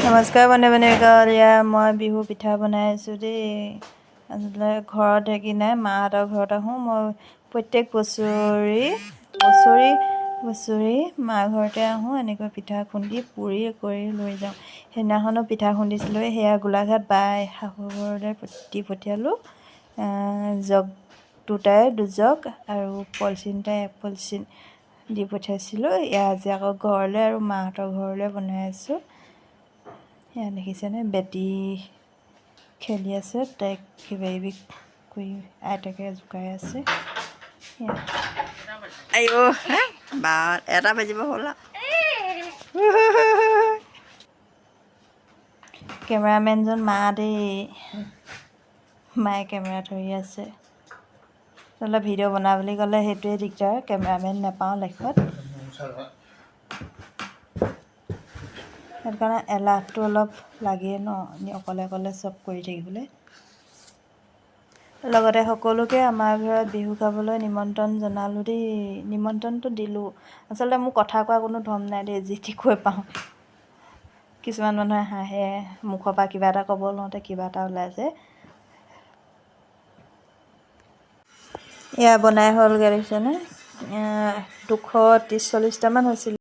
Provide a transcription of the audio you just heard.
নমস্কাৰ বন্ধু গাঁৱলীয়া মই বিহু পিঠা বনাই আছোঁ দেই। আচলতে ঘৰত ঢেঁকী নাই, মাহঁতৰ ঘৰত আহোঁ মই প্ৰত্যেক বছৰি মাৰ ঘৰতে আহোঁ, এনেকৈ পিঠা খুন্দি পুৰি কৰি লৈ যাওঁ। সেইদিনাখনো পিঠা খুন্দিছিলোঁ, সেয়া গোলাঘাট বাই শাহুৰ ঘৰলৈ দি পঠিয়ালোঁ। জগ 2জগ আৰু পলিথিন 1 পলিথিন দি পঠিয়াইছিলোঁ। এয়া আজি আকৌ ঘৰলৈ আৰু মাহঁতৰ ঘৰলৈ বনাই আছোঁ। এয়া দেখিছেনে, বেটি খেলি আছে, তাইক কিবাকিবি কৰি আইতাকে জোকাই আছে। আইঅ' বা 1টা বাজিব হ'ল আৰু। কেমেৰামেনজন মা দেই, মায়ে কেমেৰা ধৰি আছে। আচলতে ভিডিঅ' বনা বুলি ক'লে সেইটোৱে দিগদাৰ, কেমেৰামেন নাপাওঁ লেখত। সেইটো কাৰণে এলাহটো অলপ লাগে ন, অকলে অকলে চব কৰি থাকিবলৈ। লগতে সকলোকে আমাৰ ঘৰত বিহু খাবলৈ নিমন্ত্ৰণ জনালোঁ দেই। নিমন্ত্ৰণটো দিলোঁ, আচলতে মোৰ কথা কোৱা কোনো ধম নাই দেই, যি টি কৈ পাওঁ। কিছুমান মানুহে হাঁহে, মুখৰ পৰা কিবা এটা ক'ব লওঁতে কিবা এটা ওলাই যায়। এয়া বনাই হ'লগৈ দেখিছেনে, 230-40টামান হৈছিল।